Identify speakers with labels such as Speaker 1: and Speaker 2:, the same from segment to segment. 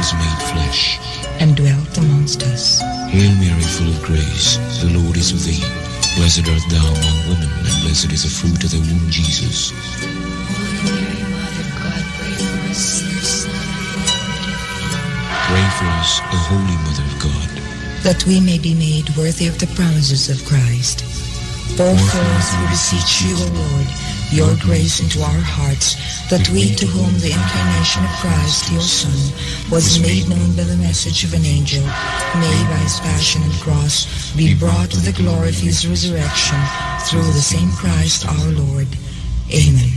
Speaker 1: was made flesh
Speaker 2: and dwelt amongst us.
Speaker 1: Hail Mary, full of grace, the Lord is with thee. Blessed art thou among women, and blessed is the fruit of thy womb, Jesus.
Speaker 3: Holy Mary, Mother of God, pray for us sinners.
Speaker 1: Pray for us, O Holy Mother of God,
Speaker 2: that we may be made worthy of the promises of Christ. Pour forth, we beseech you, O Lord, your grace into our hearts, that we, to whom the incarnation of Christ, your Son, was made known by the message of an angel, may by his passion and cross be brought to the glory of his resurrection, through the same Christ our Lord. Amen.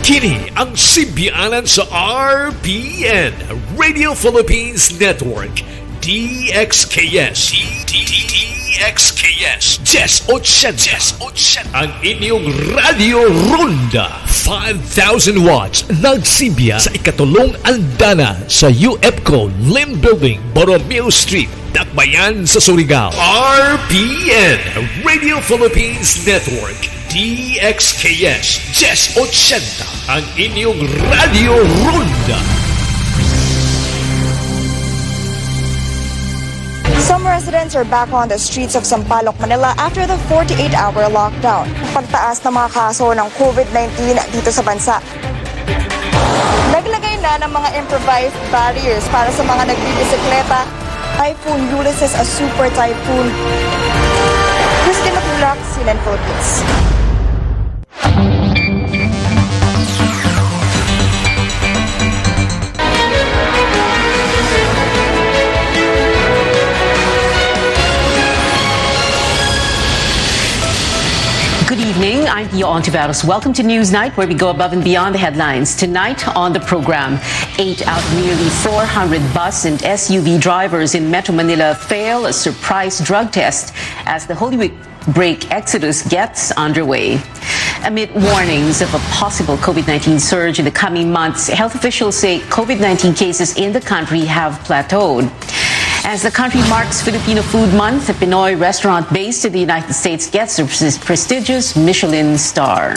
Speaker 4: Kini ang simbianan sa RPN Radio Philippines Network DXKS DXKS 1080 ang inyong Radio Ronda 5,000 watts nagsimbiya sa ikatulong andana sa UFCO Lim Building, Borromeo Street, Dakbayan sa Surigao. RPN Radio Philippines Network DXKS 1080 ang inyong Radio Ronda.
Speaker 5: Some residents are back on the streets of Sampaloc, Manila after the 48-hour lockdown. Pagtaas ng mga kaso ng COVID-19 dito sa bansa. Naglagay na ng mga improvised barriers para sa mga nagbibisikleta. Typhoon Ulysses, a super typhoon. Christina Tulak, CNN Philippines.
Speaker 6: Good evening, I'm Theo Ontiveros. Welcome to Newsnight, where we go above and beyond the headlines. Tonight on the program, 8 out of nearly 400 bus and SUV drivers in Metro Manila fail a surprise drug test as the Holy Week break exodus gets underway. Amid warnings of a possible COVID-19 surge in the coming months, health officials say COVID-19 cases in the country have plateaued. As the country marks Filipino Food Month, a Pinoy restaurant based in the United States gets a prestigious Michelin star.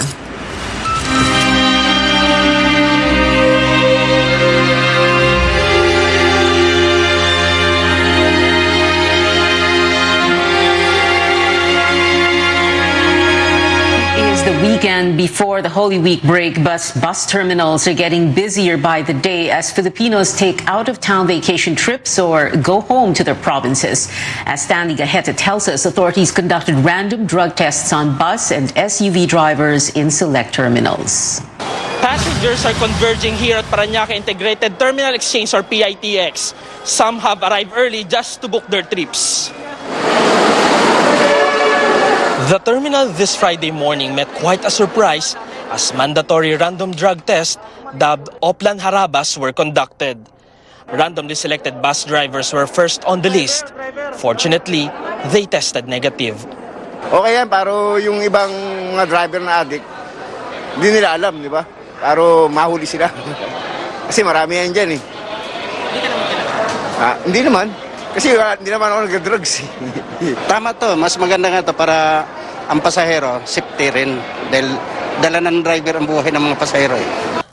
Speaker 6: Weekend before the Holy Week break, bus terminals are getting busier by the day as Filipinos take out-of-town vacation trips or go home to their provinces. As Stanley Gaheta tells us, authorities conducted random drug tests on bus and SUV drivers in select terminals.
Speaker 7: Passengers are converging here at Parañaque Integrated Terminal Exchange or PITX. Some have arrived early just to book their trips. The terminal this Friday morning met quite a surprise as mandatory random drug tests dubbed Oplan Harabas were conducted. Randomly selected bus drivers were first on the list. Fortunately, they tested negative.
Speaker 8: Okay yan, pero yung ibang mga driver na addict, hindi nila alam, di ba? Pero mahuli sila. Kasi marami yan dyan eh.
Speaker 7: Hindi ka naman kinakaroon?
Speaker 8: Hindi naman. Kasi hindi naman ako nag-drugs eh.
Speaker 9: Tama to, mas maganda nga to para ang pasahero, safety rin. Dahil dala ng driver ang buhay ng mga pasahero eh.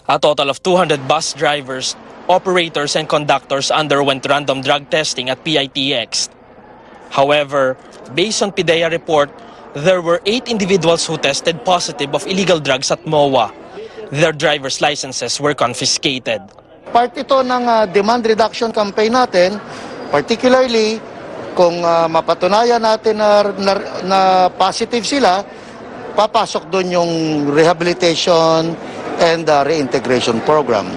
Speaker 7: A total of 200 bus drivers, operators and conductors underwent random drug testing at PITX. However, based on PIDEA report, there were 8 individuals who tested positive of illegal drugs at MOA. Their driver's licenses were confiscated.
Speaker 10: Part ito ng demand reduction campaign natin, particularly kung mapatunayan natin na positive sila, papasok doon yung rehabilitation and reintegration program.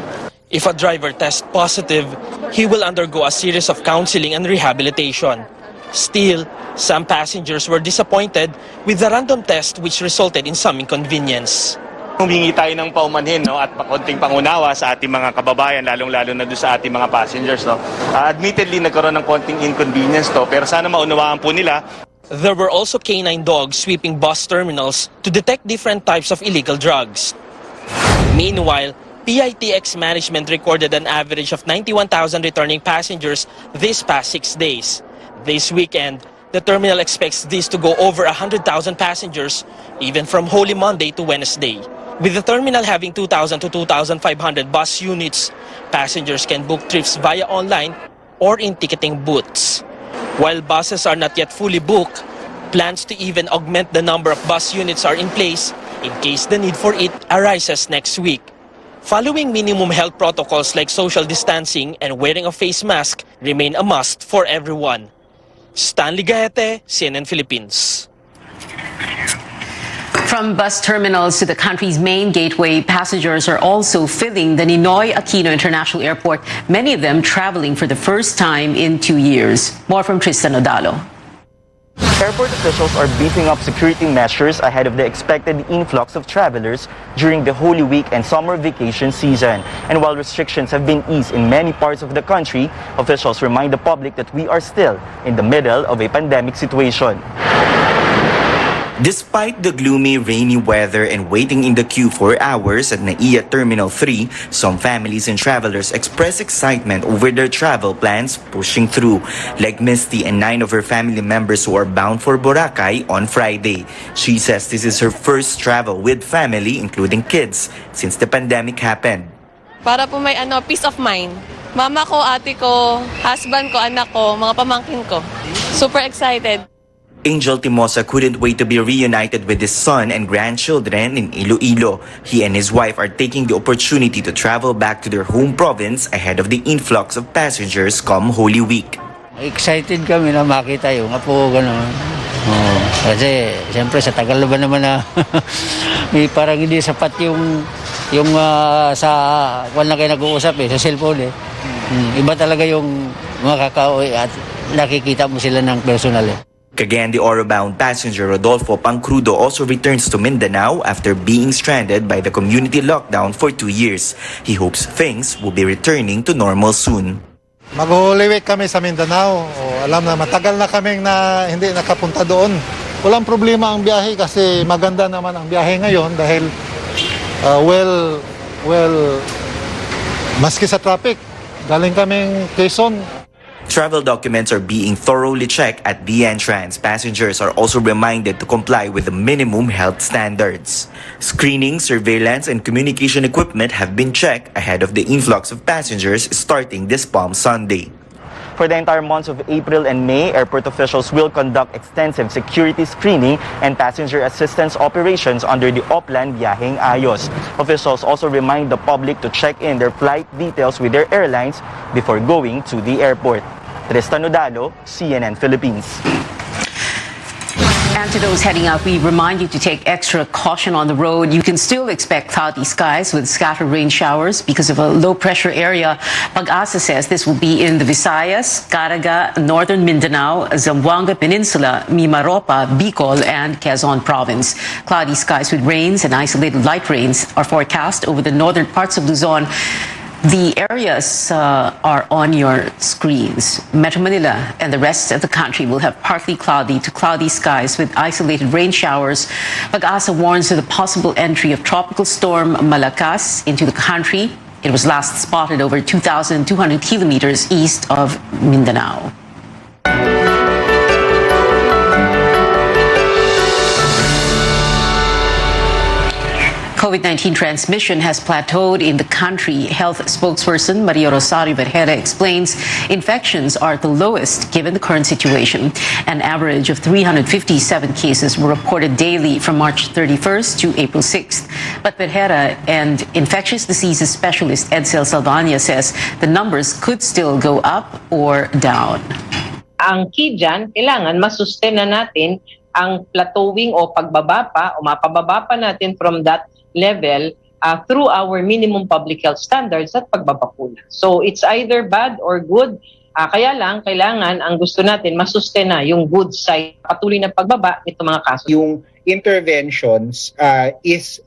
Speaker 7: If a driver tests positive, he will undergo a series of counseling and rehabilitation. Still, some passengers were disappointed with the random test which resulted in some inconvenience.
Speaker 11: Humingi tayo ng paumanhin at konting pangunawa sa ating mga kababayan, lalong-lalo na doon sa ating mga passengers. Admittedly, nagkaroon ng konting inconvenience pero sana maunawaan po nila.
Speaker 7: There were also canine dogs sweeping bus terminals to detect different types of illegal drugs. Meanwhile, PITX management recorded an average of 91,000 returning passengers this past 6 days. This weekend, The terminal expects this to go over 100,000 passengers, even from Holy Monday to Wednesday. With the terminal having 2,000 to 2,500 bus units, passengers can book trips via online or in ticketing booths. While buses are not yet fully booked, plans to even augment the number of bus units are in place in case the need for it arises next week. Following minimum health protocols like social distancing and wearing a face mask remain a must for everyone. Stanley Gaete, CNN Philippines.
Speaker 6: From bus terminals to the country's main gateway, passengers are also filling the Ninoy Aquino International Airport, many of them traveling for the first time in 2 years. More from Tristan Odalo.
Speaker 12: Airport officials are beefing up security measures ahead of the expected influx of travelers during the Holy Week and summer vacation season. And while restrictions have been eased in many parts of the country, officials remind the public that we are still in the middle of a pandemic situation.
Speaker 13: Despite the gloomy, rainy weather and waiting in the queue for hours at NAIA Terminal 3, some families and travelers express excitement over their travel plans pushing through, like Misty and 9 of her family members who are bound for Boracay on Friday. She says this is her first travel with family, including kids, since the pandemic happened.
Speaker 14: Para po may peace of mind. Mama ko, ate ko, husband ko, anak ko, mga pamangkin ko. Super excited.
Speaker 13: Angel Timosa couldn't wait to be reunited with his son and grandchildren in Iloilo. He and his wife are taking the opportunity to travel back to their home province ahead of the influx of passengers come Holy Week.
Speaker 15: Excited kami na makita yung apo, gano'n. Kasi siyempre sa tagal ba naman na may parang hindi sapat yung sa kung na kayo nag-uusap sa cellphone Iba talaga yung makaka-uwi at nakikita mo sila ng personal
Speaker 13: Cagayan de Oro-bound passenger Rodolfo Pancrudo also returns to Mindanao after being stranded by the community lockdown for 2 years. He hopes things will be returning to normal soon.
Speaker 16: Mag-Holy Week kami sa Mindanao. Alam na matagal na kaming hindi nakapunta doon. Walang problema ang biyahe kasi maganda naman ang biyahe ngayon dahil maski sa traffic. Galing kaming Quezon.
Speaker 13: Travel documents are being thoroughly checked at the entrance. Passengers are also reminded to comply with the minimum health standards. Screening, surveillance, and communication equipment have been checked ahead of the influx of passengers starting this Palm Sunday.
Speaker 12: For the entire months of April and May, airport officials will conduct extensive security screening and passenger assistance operations under the Oplan Biyaheng Ayos. Officials also remind the public to check in their flight details with their airlines before going to the airport. Tristan Odalo, CNN Philippines.
Speaker 6: And to those heading out, we remind you to take extra caution on the road. You can still expect cloudy skies with scattered rain showers because of a low-pressure area. Pag-asa says this will be in the Visayas, Caraga, Northern Mindanao, Zamboanga Peninsula, Mimaropa, Bicol, and Quezon Province. Cloudy skies with rains and isolated light rains are forecast over the northern parts of Luzon. The areas are on your screens. Metro Manila and the rest of the country will have partly cloudy to cloudy skies with isolated rain showers. Pag-asa warns of the possible entry of tropical storm Malakas into the country. It was last spotted over 2,200 kilometers east of Mindanao. COVID-19 transmission has plateaued in the country. Health spokesperson Maria Rosario Vergara explains infections are the lowest given the current situation. An average of 357 cases were reported daily from March 31st to April 6th. But Vergara and infectious diseases specialist Edsel Salvania says the numbers could still go up or down.
Speaker 17: Ang key dyan, kailangan masustain na natin ang plateauing o pagbaba pa o mapababa pa natin from that level through our minimum public health standards at pagbabakuna. So it's either bad or good. Kaya lang, kailangan ang gusto natin masustain na yung good side, patuloy na pagbaba nito mga kaso.
Speaker 18: Yung interventions is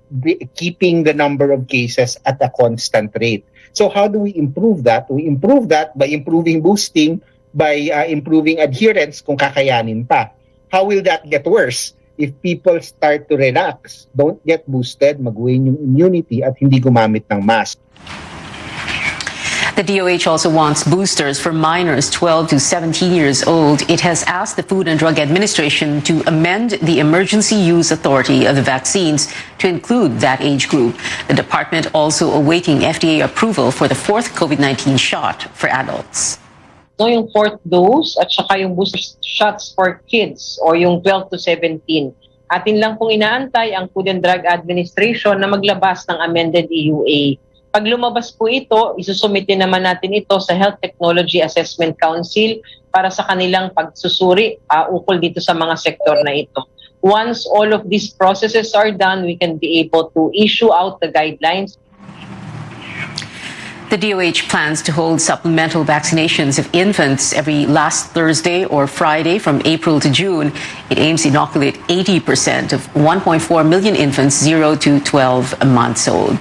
Speaker 18: keeping the number of cases at a constant rate. So how do we improve that? We improve that by improving boosting, by improving adherence kung kakayanin pa. How will that get worse? If people start to relax, don't get boosted, mag-wane yung immunity at hindi gumamit ng mask.
Speaker 6: The DOH also wants boosters for minors 12 to 17 years old. It has asked the Food and Drug Administration to amend the emergency use authority of the vaccines to include that age group. The department also awaiting FDA approval for the fourth COVID-19 shot for adults.
Speaker 17: No, yung fourth dose at saka yung booster shots for kids o yung 12 to 17. Atin lang pong inaantay ang Food and Drug Administration na maglabas ng amended EUA. Pag lumabas po ito, isusumite naman natin ito sa Health Technology Assessment Council para sa kanilang pagsusuri ukol dito sa mga sektor na ito. Once all of these processes are done, we can be able to issue out the guidelines.
Speaker 6: The DOH plans to hold supplemental vaccinations of infants every last Thursday or Friday from April to June. It aims to inoculate 80% of 1.4 million infants 0 to 12 months old.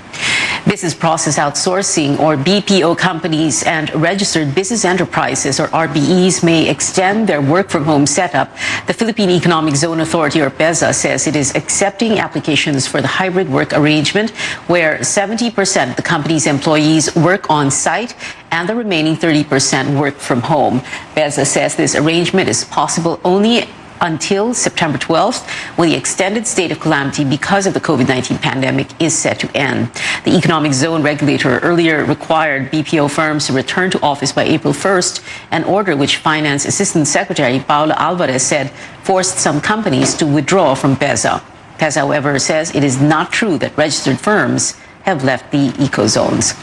Speaker 6: Business Process Outsourcing or BPO companies and registered business enterprises or RBEs may extend their work-from-home setup. The Philippine Economic Zone Authority or PEZA says it is accepting applications for the hybrid work arrangement where 70% of the company's employees work on-site and the remaining 30% work from home. PEZA says this arrangement is possible only until September 12th, when the extended state of calamity because of the COVID-19 pandemic is set to end. The Economic Zone Regulator earlier required BPO firms to return to office by April 1st, an order which Finance Assistant Secretary Paula Alvarez said forced some companies to withdraw from PEZA. PEZA, however, says it is not true that registered firms have left the eco-zones.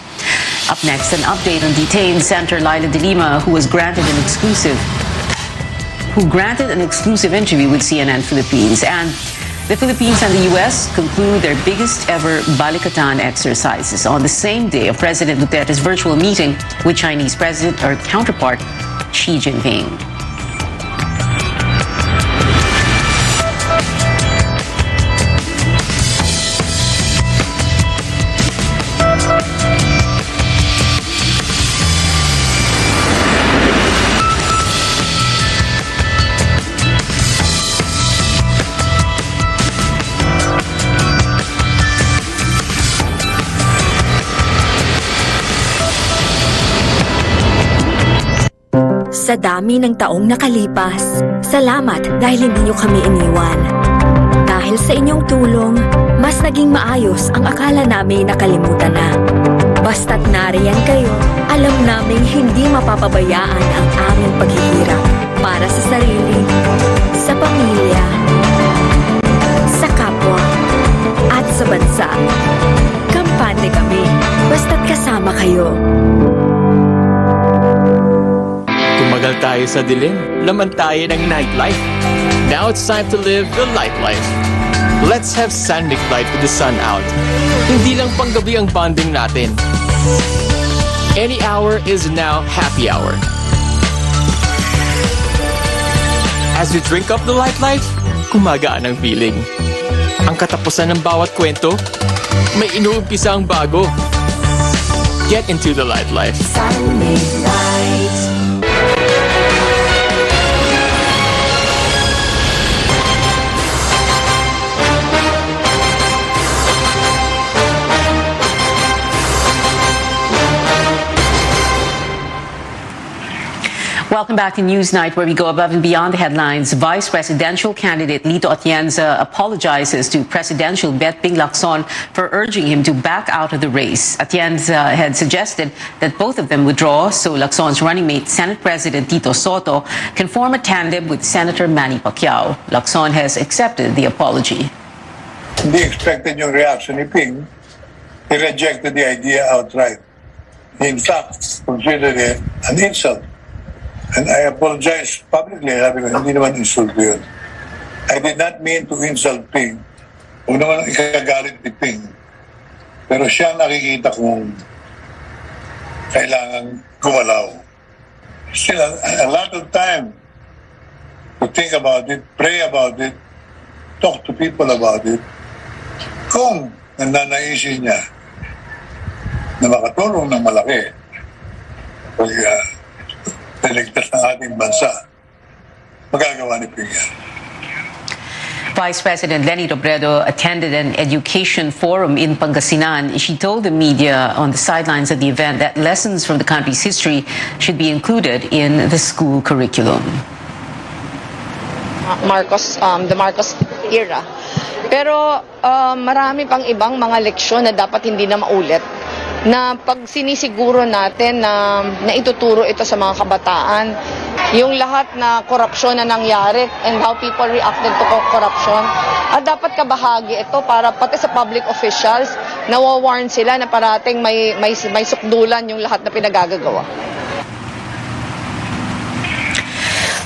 Speaker 6: Up next, an update on detained Senator Laila de Lima, who granted an exclusive interview with CNN Philippines. And the Philippines and the U.S. conclude their biggest ever Balikatan exercises on the same day of President Duterte's virtual meeting with Chinese President or counterpart Xi Jinping.
Speaker 19: Sa dami ng taong nakalipas, salamat dahil hindi niyo kami iniwan. Dahil sa inyong tulong, mas naging maayos ang akala namin nakalimutan na. Basta't nariyan kayo, alam namin hindi mapapabayaan ang aming paghihirap para sa sarili, sa pamilya, sa kapwa, at sa bansa. Kampante kami, basta't kasama kayo.
Speaker 20: Tumagal tayo sa dilim, laman tayo ng nightlife. Now it's time to live the light life. Let's have Sandic Light with the sun out. Hindi lang panggabi ang bonding natin. Any hour is now happy hour. As we drink up the light life, kumagaan ang feeling. Ang katapusan ng bawat kwento, may inuumpisa ang bago. Get into the light life.
Speaker 19: Sandic Light.
Speaker 6: Welcome back to Newsnight, where we go above and beyond the headlines. Vice presidential candidate Lito Atienza apologizes to presidential bet Ping Lacson for urging him to back out of the race. Atienza had suggested that both of them withdraw so Lacson's running mate, Senate President Tito Soto, can form a tandem with Senator Manny Pacquiao. Lacson has accepted the apology.
Speaker 21: Hindi expected yung reaction ni Ping. He rejected the idea outright. He in fact considered it an insult. And I apologize publicly, sabi ko, hindi naman insult yun. I did not mean to insult Ping. Huwag naman ikagalit ni Ping. Pero siya nakikita kong kailangan gumalaw. Still, a lot of time to think about it, pray about it, talk to people about it. Kung nananaisin niya na makatulong ng malaki pag niligtas ng ating bansa, magagawa ni Ping yan.
Speaker 6: Vice President Leni Robredo attended an education forum in Pangasinan. She told the media on the sidelines of the event that lessons from the country's history should be included in the school curriculum.
Speaker 3: The Marcos era. Pero marami pang ibang mga leksyon na dapat hindi na maulit, na pag sinisiguro natin na ituturo ito sa mga kabataan, yung lahat na korupsyon na nangyari and how people reacted to corruption, at dapat kabahagi ito para pati sa public officials, nawawarn sila na parating may sukdulan yung lahat na pinagagagawa.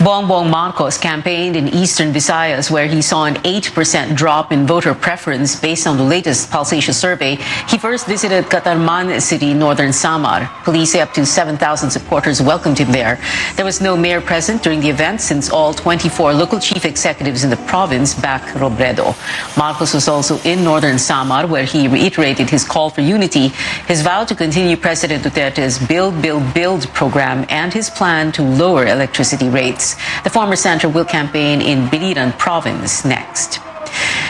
Speaker 6: Bongbong Marcos campaigned in eastern Visayas, where he saw an 8% drop in voter preference based on the latest Pulsation survey. He first visited Catarman City, northern Samar. Police say up to 7,000 supporters welcomed him there. There was no mayor present during the event since all 24 local chief executives in the province backed Robredo. Marcos was also in northern Samar, where he reiterated his call for unity, his vow to continue President Duterte's Build, Build, Build program, and his plan to lower electricity rates. The former senator will campaign in Biliran province next.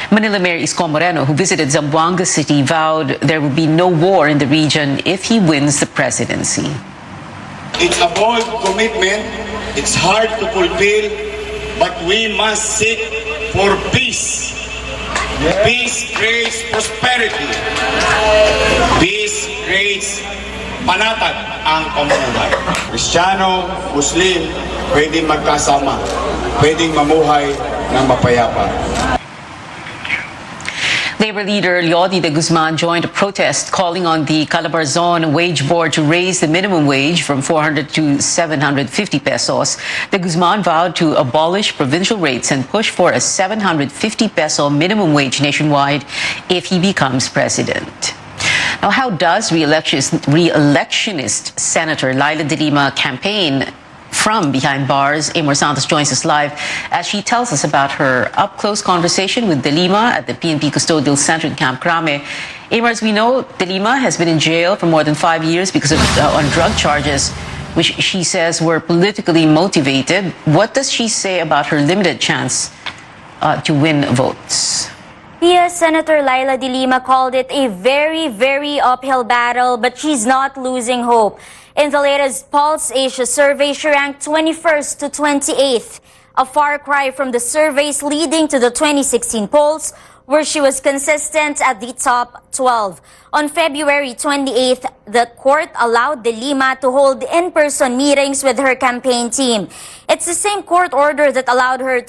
Speaker 6: Manila Mayor Isko Moreno, who visited Zamboanga City, vowed there will be no war in the region if he wins the presidency.
Speaker 22: It's a bold commitment. It's hard to fulfill, but we must seek for peace. Peace creates prosperity. Peace creates panatag ang pamumuhay. Kristiyano, Muslim, pwedeng magkasama, pwedeng mamuhay ng mapayapa.
Speaker 6: Labor leader Leody de Guzman joined a protest calling on the Calabarzon Wage Board to raise the minimum wage from 400 to 750 pesos. De Guzman vowed to abolish provincial rates and push for a 750 peso minimum wage nationwide if he becomes president. Now, how does re-electionist Senator Laila de Lima campaign from behind bars? Amor Santos joins us live as she tells us about her up-close conversation with de Lima at the PNP Custodial Center in Camp Crame. Amor, as we know, de Lima has been in jail for more than 5 years because of on drug charges, which she says were politically motivated. What does she say about her limited chance to win votes?
Speaker 23: Yes, Senator Laila de Lima called it a very, very uphill battle, but she's not losing hope. In the latest Pulse Asia survey, she ranked 21st to 28th, a far cry from the surveys leading to the 2016 polls, where she was consistent at the top 12. On February 28th, the court allowed de Lima to hold in-person meetings with her campaign team. It's the same court order that allowed her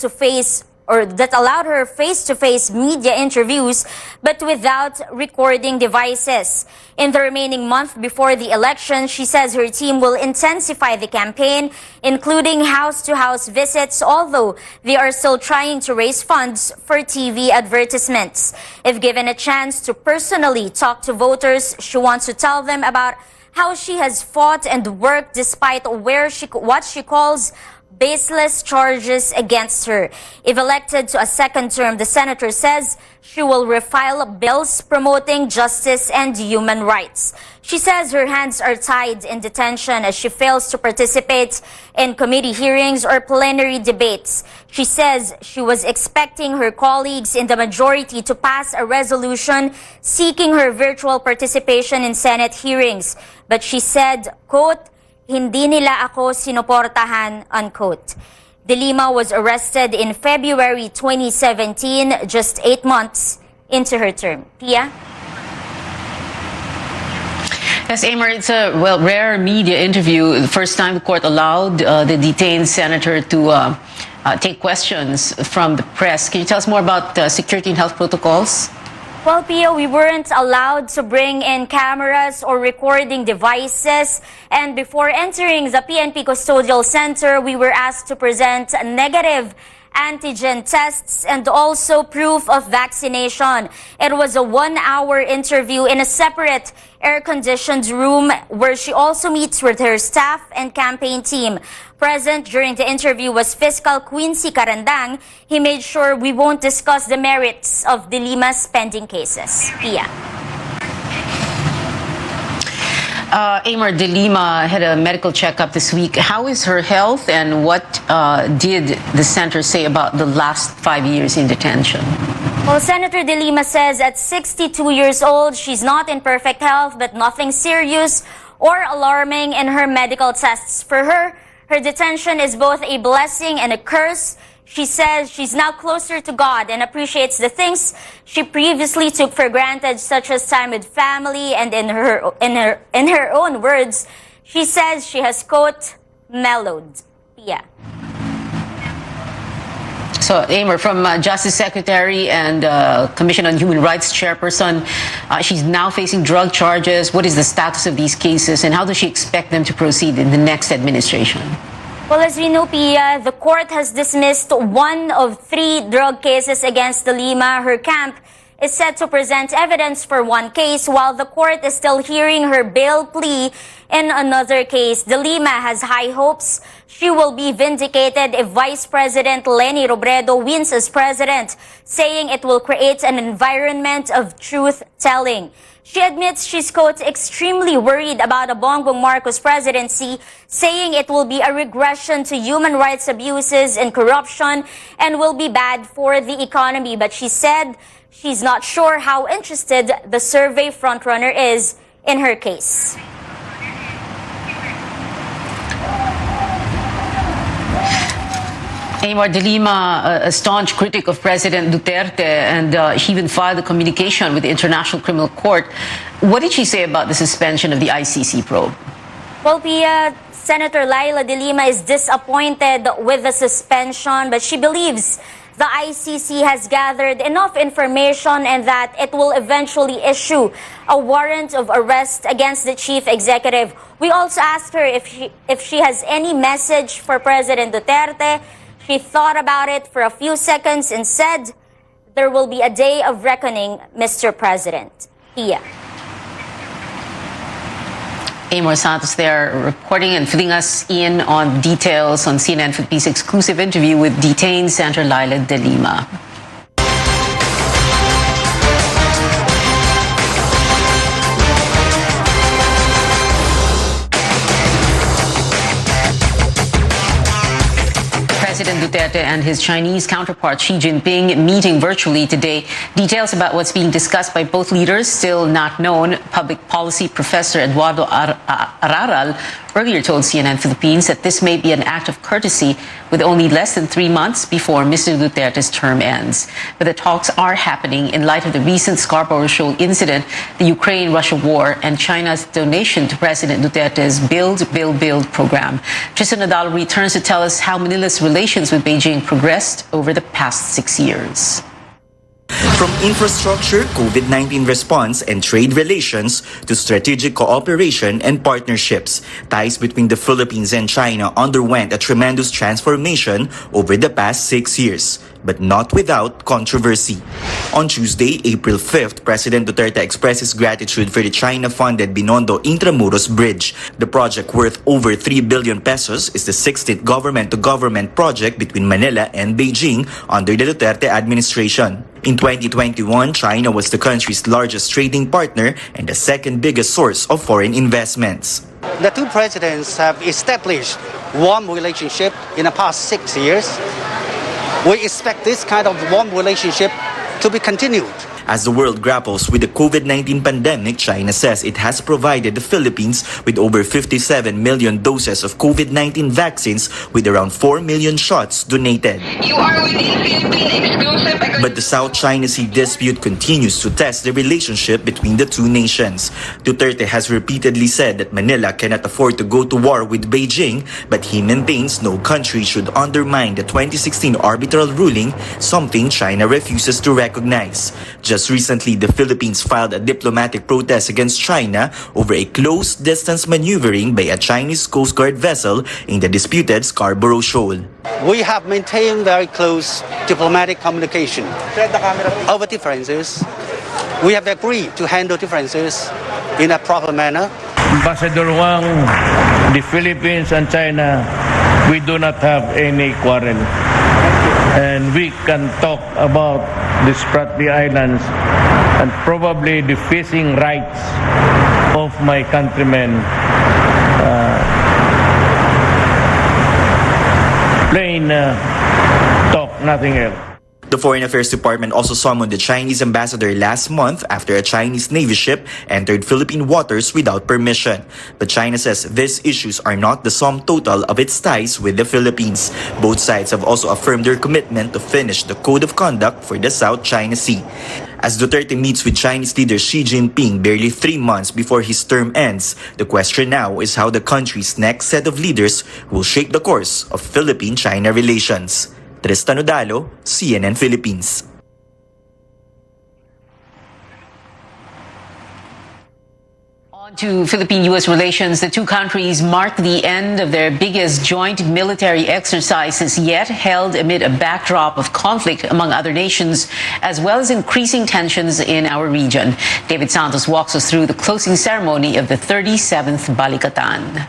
Speaker 23: face-to-face media interviews, but without recording devices. In the remaining month before the election, she says her team will intensify the campaign, including house-to-house visits, although they are still trying to raise funds for TV advertisements. If given a chance to personally talk to voters, she wants to tell them about how she has fought and worked despite what she calls baseless charges against her. If elected to a second term, the senator says she will refile bills promoting justice and human rights. She says her hands are tied in detention as she fails to participate in committee hearings or plenary debates. She says she was expecting her colleagues in the majority to pass a resolution seeking her virtual participation in Senate hearings. But she said, quote, "Hindi nila ako sinuportahan," unquote. De Lima was arrested in February 2017, just 8 months into her term. Tia?
Speaker 6: Yes, Amor, it's a rare media interview. The first time the court allowed the detained senator to take questions from the press. Can you tell us more about security and health protocols?
Speaker 23: Well, Pia, we weren't allowed to bring in cameras or recording devices. And before entering the PNP Custodial Center, we were asked to present negative antigen tests and also proof of vaccination. It was a 1-hour interview in a separate air-conditioned room where she also meets with her staff and campaign team. Present during the interview was Fiscal Quincy Carandang. He made sure we won't discuss the merits of de Lima's pending cases. Pia.
Speaker 6: Amor de Lima had a medical checkup this week. How is her health, and what did the center say about the last 5 years in detention?
Speaker 23: Well, Senator De Lima says at 62 years old, she's not in perfect health, but nothing serious or alarming in her medical tests. For her, her detention is both a blessing and a curse. She says she's now closer to God and appreciates the things she previously took for granted, such as time with family. And in her own words, she says she has, quote, mellowed. Pia.
Speaker 6: So, Amor, from Justice Secretary and Commission on Human Rights Chairperson, she's now facing drug charges. What is the status of these cases, and how does she expect them to proceed in the next administration?
Speaker 23: Well, as we know, Pia, the court has dismissed 1 of 3 drug cases against De Lima. Her camp is set to present evidence for 1 case, while the court is still hearing her bail plea in another case. De Lima has high hopes she will be vindicated if Vice President Leni Robredo wins as president, saying it will create an environment of truth-telling. She admits she's, quote, extremely worried about a Bongbong Marcos presidency, saying it will be a regression to human rights abuses and corruption and will be bad for the economy. But she said she's not sure how interested the survey frontrunner is in her case.
Speaker 6: Amor de Lima, a staunch critic of President Duterte, and she even filed a communication with the International Criminal Court. What did she say about the suspension of the ICC probe?
Speaker 23: Well, Pia, Senator Laila de Lima is disappointed with the suspension, but she believes the ICC has gathered enough information and that it will eventually issue a warrant of arrest against the chief executive. We also asked her if she has any message for President Duterte. She thought about it for a few seconds and said, "There will be a day of reckoning, Mr. President." Pia.
Speaker 6: Amor Santos there reporting and filling us in on details on CNN Philippines' exclusive interview with detained Senator Laila de Lima. President Duterte and his Chinese counterpart Xi Jinping meeting virtually today. Details about what's being discussed by both leaders still not known. Public policy professor Eduardo Araral earlier told CNN Philippines that this may be an act of courtesy with only less than 3 months before Mr. Duterte's term ends. But the talks are happening in light of the recent Scarborough Shoal incident, the Ukraine-Russia war, and China's donation to President Duterte's Build, Build, Build program. Tristan Nadal returns to tell us how Manila's relations with Beijing progressed over the past 6 years.
Speaker 13: From infrastructure, COVID-19 response, and trade relations to strategic cooperation and partnerships, ties between the Philippines and China underwent a tremendous transformation over the past 6 years, but not without controversy. On Tuesday, April 5th, President Duterte expressed his gratitude for the China-funded Binondo Intramuros Bridge. The project, worth over 3 billion pesos, is the 16th government-to-government project between Manila and Beijing under the Duterte administration. In 2021, China was the country's largest trading partner and the second biggest source of foreign investments.
Speaker 9: The two presidents have established warm relationship in the past 6 years. We expect this kind of warm relationship to be continued.
Speaker 13: As the world grapples with the COVID-19 pandemic, China says it has provided the Philippines with over 57 million doses of COVID-19 vaccines, with around 4 million shots donated.
Speaker 1: You are within Philippine exclusive.
Speaker 13: But the South China Sea dispute continues to test the relationship between the two nations. Duterte has repeatedly said that Manila cannot afford to go to war with Beijing, but he maintains no country should undermine the 2016 arbitral ruling, something China refuses to recognize. Just recently, the Philippines filed a diplomatic protest against China over a close-distance maneuvering by a Chinese Coast Guard vessel in the disputed Scarborough Shoal.
Speaker 9: We have maintained very close diplomatic communication over differences. We have agreed to handle differences in a proper manner.
Speaker 2: Ambassador Wang, the Philippines and China, we do not have any quarrel. And we can talk about the Spratly Islands and probably the fishing rights of my countrymen plain talk, nothing else.
Speaker 13: The Foreign Affairs Department also summoned the Chinese ambassador last month after a Chinese Navy ship entered Philippine waters without permission. But China says these issues are not the sum total of its ties with the Philippines. Both sides have also affirmed their commitment to finish the Code of Conduct for the South China Sea. As Duterte meets with Chinese leader Xi Jinping barely 3 months before his term ends, the question now is how the country's next set of leaders will shape the course of Philippine-China relations. Tristan Udalo, CNN Philippines.
Speaker 6: On to Philippine-U.S. relations. The two countries marked the end of their biggest joint military exercises yet, held amid a backdrop of conflict among other nations, as well as increasing tensions in our region. David Santos walks us through the closing ceremony of the 37th Balikatan.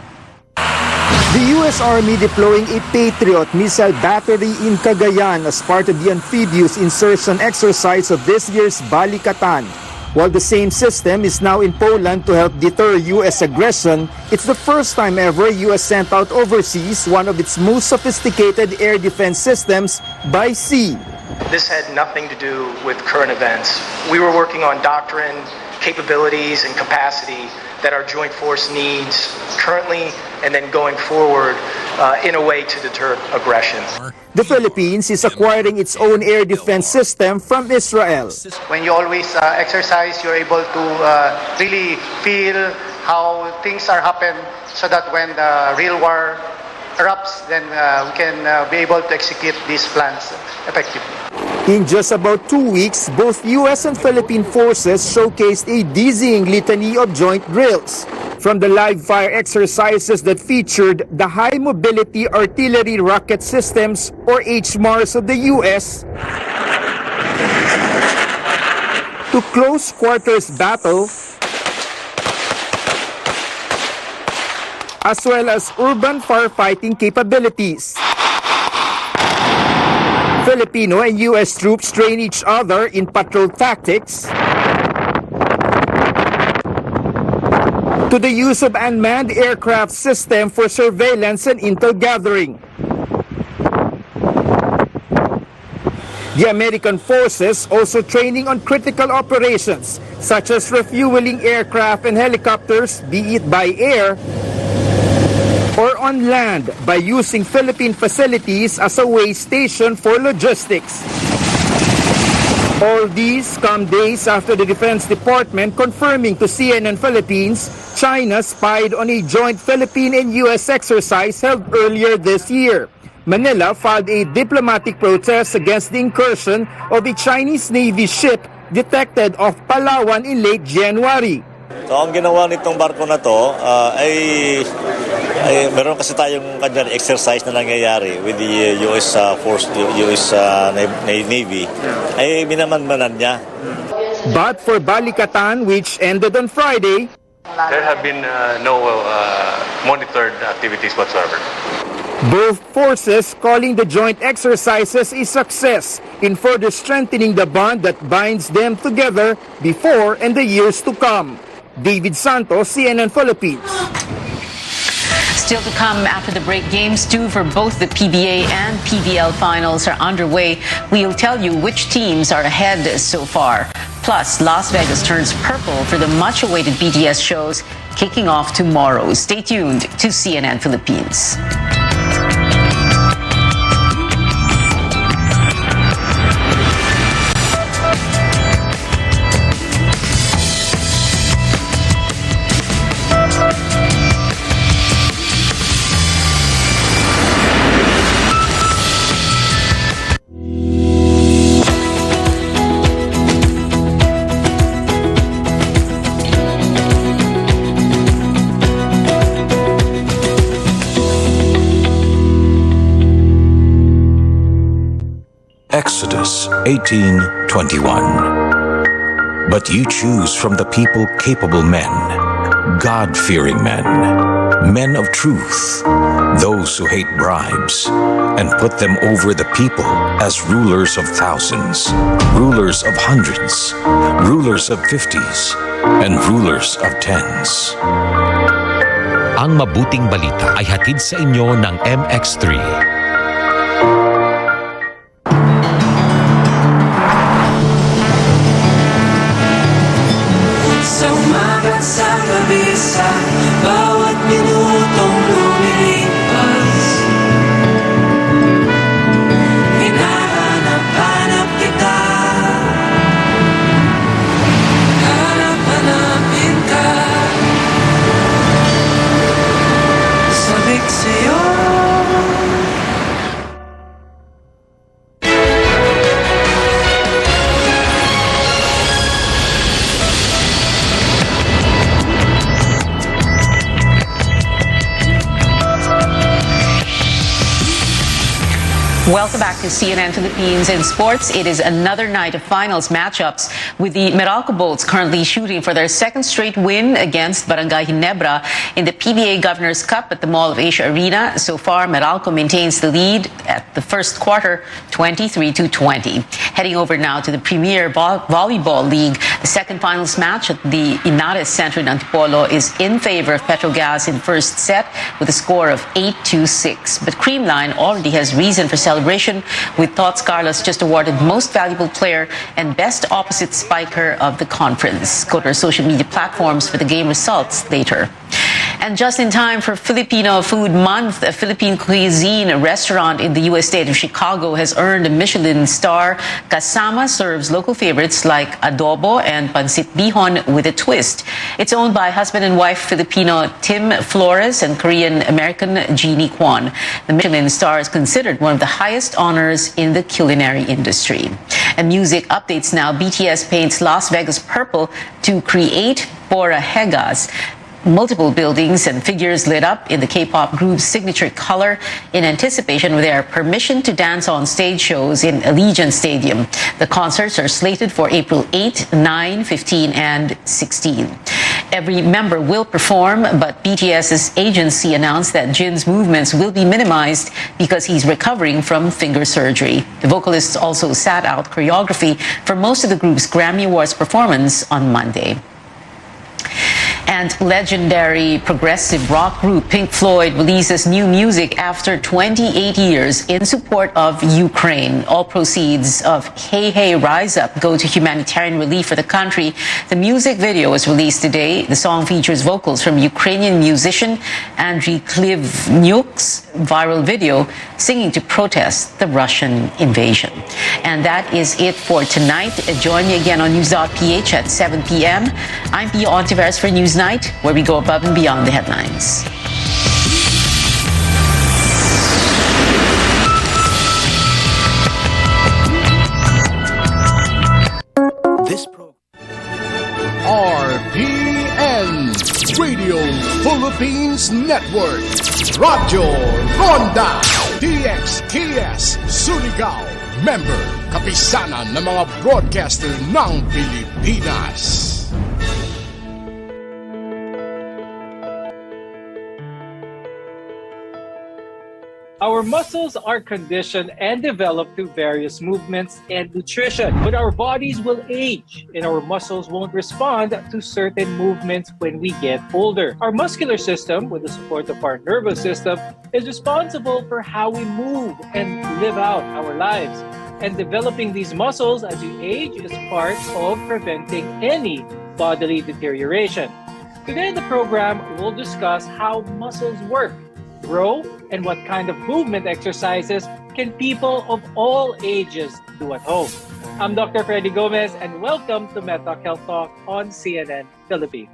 Speaker 4: The U.S. Army deploying a Patriot missile battery in Cagayan as part of the amphibious insertion exercise of this year's Balikatan. While the same system is now in Poland to help deter U.S. aggression, it's the first time ever U.S. sent out overseas one of its most sophisticated air defense systems by sea.
Speaker 5: This had nothing to do with current events. We were working on doctrine, capabilities, and capacity that our joint force needs currently and then going forward in a way to deter aggression.
Speaker 4: The Philippines is acquiring its own air defense system from Israel.
Speaker 8: When you always exercise, you're able to really feel how things are happen so that when the real war erupts, then we can be able to execute these plans effectively.
Speaker 4: In just about 2 weeks, both U.S. and Philippine forces showcased a dizzying litany of joint drills. From the live-fire exercises that featured the High Mobility Artillery Rocket Systems, or HMARS of the U.S., to close quarters battle, as well as urban firefighting capabilities. Filipino and U.S. troops train each other in patrol tactics, to the use of unmanned aircraft system for surveillance and intel gathering. The American forces also training on critical operations such as refueling aircraft and helicopters, be it by air or on land, by using Philippine facilities as a way station for logistics. All these come days after the Defense Department confirming to CNN Philippines China spied on a joint Philippine and U.S. exercise held earlier this year. Manila filed a diplomatic protest against the incursion of a Chinese Navy ship detected off Palawan in late January.
Speaker 24: So ang ginawa nitong barko na to ay meron kasi tayong kanyang exercise na nangyayari with the US Force, US Navy, ay minamanmanan niya.
Speaker 4: But for Balikatan, which ended on Friday,
Speaker 25: there have been no monitored activities whatsoever.
Speaker 4: Both forces calling the joint exercises a success in further strengthening the bond that binds them together before and the years to come. David Santos, CNN Philippines.
Speaker 6: Still to come after the break, games 2 for both the PBA and PBL finals are underway. We'll tell you which teams are ahead so far. Plus, Las Vegas turns purple for the much-awaited BTS shows kicking off tomorrow. Stay tuned to CNN Philippines.
Speaker 26: Exodus 18:21. But you choose from the people capable men, God-fearing men, men of truth, those who hate bribes, and put them over the people as rulers of thousands, rulers of hundreds, rulers of 50s, and rulers of tens.
Speaker 7: Ang mabuting balita ay hatid sa inyo ng MX3.
Speaker 10: Sumagat sa mabisa, bawat minutong lumilipas. Hinahanap-hanap kita, hanap-hanapin ka. Sabik sa'yo.
Speaker 6: Welcome back to CNN Philippines in sports. It is another night of finals matchups with the Meralco Bolts currently shooting for their second straight win against Barangay Ginebra in the PBA Governors Cup at the Mall of Asia Arena. So far, Meralco maintains the lead at the first quarter, 23-20. Heading over now to the Premier Volleyball League, the second finals match at the Inares Center in Antipolo is in favor of Petrogas in first set with a score of 8-6. But Creamline already has reason for celebration, with Tots Carlos just awarded Most Valuable Player and Best Opposite Spiker of the conference. Go to our social media platforms for the game results later. And just in time for Filipino Food Month, a Philippine cuisine restaurant in the U.S. state of Chicago has earned a Michelin star. Kasama serves local favorites like adobo and pancit bihon with a twist. It's owned by husband and wife Filipino Tim Flores and Korean-American Jeannie Kwon. The Michelin star is considered one of the highest honors in the culinary industry. And music updates now. BTS paints Las Vegas purple to create Bora Hegas. Multiple buildings and figures lit up in the K-pop group's signature color in anticipation of their permission to dance on stage shows in Allegiant Stadium. The concerts are slated for April 8, 9, 15, and 16. Every member will perform, but BTS's agency announced that Jin's movements will be minimized because he's recovering from finger surgery. The vocalist also sat out choreography for most of the group's Grammy Awards performance on Monday. And legendary progressive rock group Pink Floyd releases new music after 28 years in support of Ukraine. All proceeds of Hey Hey Rise Up go to humanitarian relief for the country. The music video was released today. The song features vocals from Ukrainian musician Andriy Klivnyuk's viral video singing to protest the Russian invasion. And that is it for tonight. Join me again on News.ph at 7 p.m. I'm Pia Ontiveros for Newsnight, where we go above and beyond the headlines.
Speaker 11: This RPN Radio Philippines Network, Radyo Ronda DXKS Surigao, member kapisanan ng mga broadcaster ng Pilipinas.
Speaker 14: Our muscles are conditioned and developed through various movements and nutrition, but our bodies will age and our muscles won't respond to certain movements when we get older. Our muscular system, with the support of our nervous system, is responsible for how we move and live out our lives. And developing these muscles as we age is part of preventing any bodily deterioration. Today in the program, we'll discuss how muscles work, grow, and what kind of movement exercises can people of all ages do at home. I'm Dr. Freddy Gomez, and welcome to MedTalk Health Talk on CNN Philippines.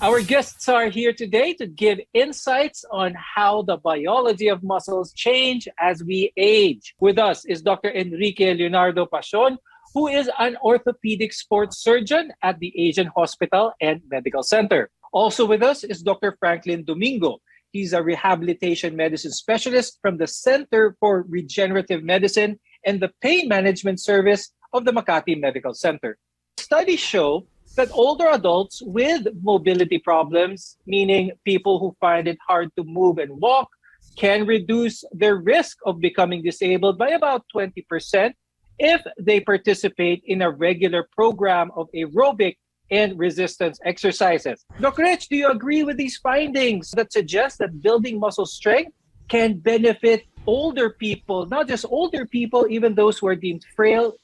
Speaker 14: Our guests are here today to give insights on how the biology of muscles change as we age. With us is Dr. Enrique Leonardo Pacion, who is an orthopedic sports surgeon at the Asian Hospital and Medical Center. Also with us is Dr. Franklin Domingo. He's a rehabilitation medicine specialist from the Center for Regenerative Medicine and the Pain Management Service of the Makati Medical Center. Studies show that older adults with mobility problems, meaning people who find it hard to move and walk, can reduce their risk of becoming disabled by about 20% if they participate in a regular program of aerobic and resistance exercises. Dr. Rich, do you agree with these findings that suggest that building muscle strength can benefit older people, not just older people, even those who are deemed frail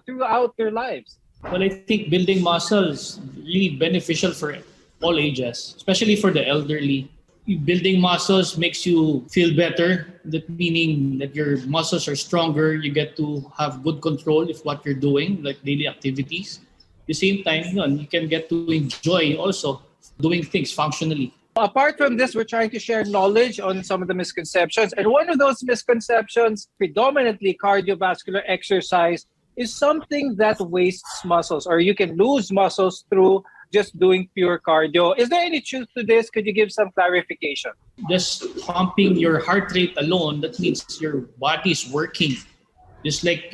Speaker 14: throughout their lives?
Speaker 12: Well, I think building muscles really beneficial for all ages, especially for the elderly. Building muscles makes you feel better, that meaning that your muscles are stronger, you get to have good control of what you're doing, like daily activities. At the same time, you can get to enjoy also doing things functionally.
Speaker 14: Apart from this, we're trying to share knowledge on some of the misconceptions. And one of those misconceptions, predominantly cardiovascular exercise, is something that wastes muscles, or you can lose muscles through just doing pure cardio. Is there any truth to this? Could you give some clarification?
Speaker 12: Just pumping your heart rate alone, that means your body is working. Just like,